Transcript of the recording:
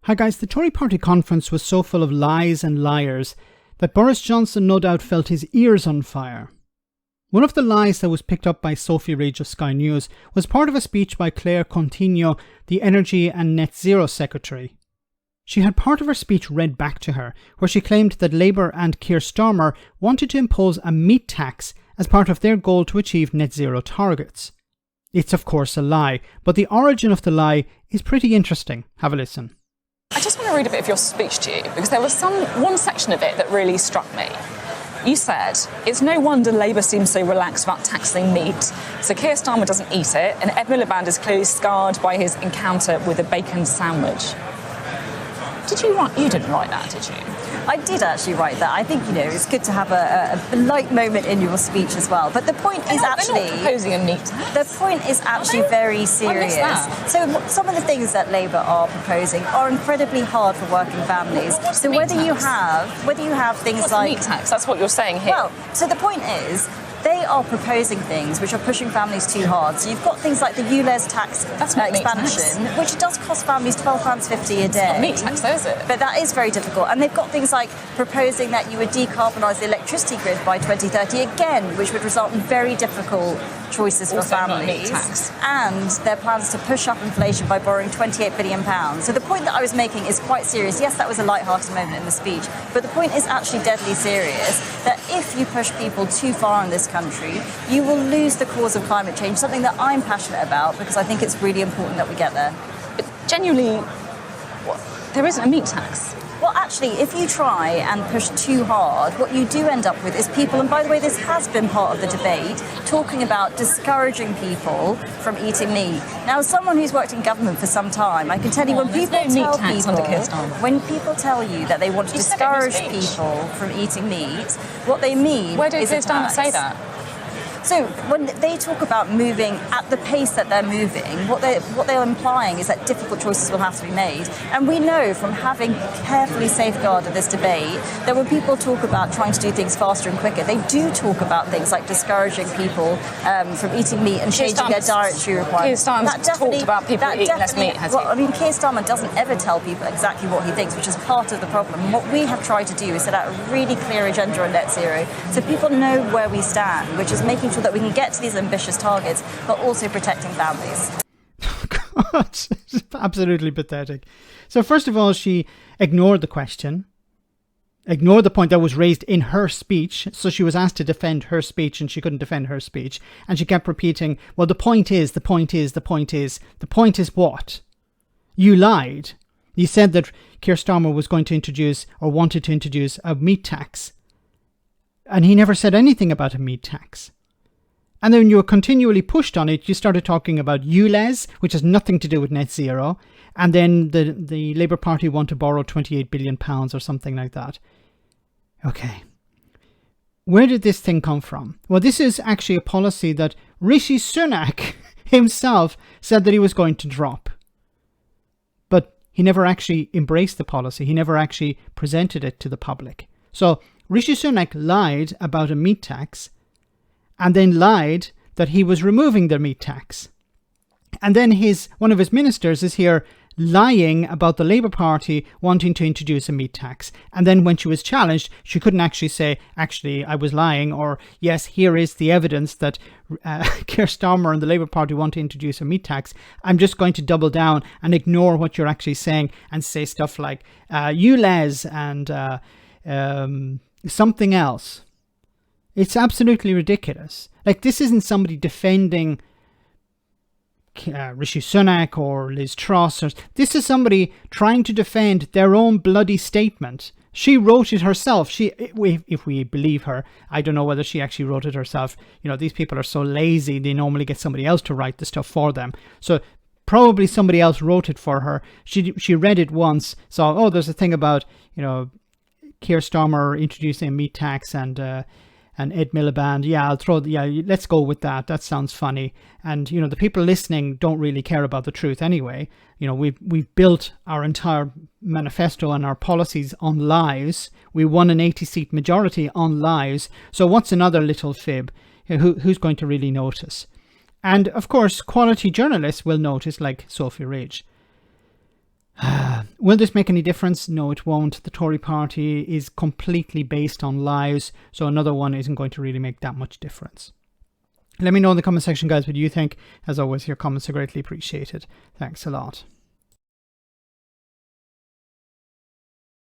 Hi guys, the Tory party conference was so full of lies and liars that Boris Johnson no doubt felt his ears on fire. One of the lies that was picked up by Sophy of Sky News was part of a speech by Claire Coutinho, the Energy and Net Zero Secretary. She had part of her speech read back to her, where she claimed that Labour and Keir Starmer wanted to impose a meat tax as part of their goal to achieve net zero targets. It's of course a lie, but the origin of the lie is pretty interesting. Have a listen. I just want to read a bit of your speech to you, because there was one section of it that really struck me. You said, it's no wonder Labour seems so relaxed about taxing meat, so Keir Starmer doesn't eat it, and Ed Miliband is clearly scarred by his encounter with a bacon sandwich. You didn't write that, did you? I did actually write that. I think, it's good to have a light moment in your speech as well. But the point is actually... They're not proposing a meat tax. The point is actually very serious. So some of the things that Labour are proposing are incredibly hard for working families. So whether you have things like... meat tax? That's what you're saying here. Well, so the point is... They are proposing things which are pushing families too hard. So you've got things like the ULEZ tax expansion, which does cost families £12.50 a day. It's not meat tax, though, is it? But that is very difficult. And they've got things like proposing that you would decarbonise the electricity grid by 2030, again, which would result in very difficult choices for families. And their plans to push up inflation by borrowing £28 billion. So the point that I was making is quite serious. Yes, that was a light-hearted moment in the speech, but the point is actually deadly serious, that if you push people too far in this country, you will lose the cause of climate change, something that I'm passionate about because I think it's really important that we get there. But genuinely, there isn't a meat tax. Well, actually, if you try and push too hard, what you do end up with is people, and by the way, this has been part of the debate, talking about discouraging people from eating meat. Now, as someone who's worked in government for some time, I can tell you when people tell you that they want to discourage people from eating meat, what they mean Where did is Keir Starmer say that? So when they talk about moving at the pace that they're moving, what they're implying is that difficult choices will have to be made. And we know from having carefully safeguarded this debate that when people talk about trying to do things faster and quicker, they do talk about things like discouraging people from eating meat and changing their dietary requirements. Keir Starmer's talked about people eating less meat, has he? Well, I mean, Keir Starmer doesn't ever tell people exactly what he thinks, which is part of the problem. And what we have tried to do is set out a really clear agenda on net zero so people know where we stand, which is making sure that we can get to these ambitious targets, but also protecting families. God, it's absolutely pathetic. So first of all, she ignored the question, ignored the point that was raised in her speech. So she was asked to defend her speech and she couldn't defend her speech. And she kept repeating, well, the point is what? You lied. You said that Keir Starmer was going to introduce or wanted to introduce a meat tax. And he never said anything about a meat tax. And then you were continually pushed on it. You started talking about ULEZ, which has nothing to do with net zero. And then the Labour Party want to borrow £28 billion or something like that. Okay. Where did this thing come from? Well, this is actually a policy that Rishi Sunak himself said that he was going to drop. But he never actually embraced the policy. He never actually presented it to the public. So Rishi Sunak lied about a meat tax, and then lied that he was removing the meat tax. And then one of his ministers is here lying about the Labour Party wanting to introduce a meat tax. And then when she was challenged, she couldn't actually say, actually, I was lying, or yes, here is the evidence that Keir Starmer and the Labour Party want to introduce a meat tax. I'm just going to double down and ignore what you're actually saying and say stuff like ULEZ and something else. It's absolutely ridiculous. Like, this isn't somebody defending Rishi Sunak or Liz Truss. This is somebody trying to defend their own bloody statement. She wrote it herself. If we believe her, I don't know whether she actually wrote it herself. These people are so lazy, they normally get somebody else to write the stuff for them. So probably somebody else wrote it for her. She read it once, saw, there's a thing about, Keir Starmer introducing a meat tax and Ed Miliband, let's go with that. That sounds funny. And, the people listening don't really care about the truth anyway. We've built our entire manifesto and our policies on lies. We won an 80-seat majority on lies. So what's another little fib? Who's going to really notice? And, of course, quality journalists will notice, like Sophy. Will this make any difference? No, it won't. The Tory party is completely based on lies, so another one isn't going to really make that much difference. Let me know in the comment section, guys, what you think. As always, your comments are greatly appreciated. Thanks a lot.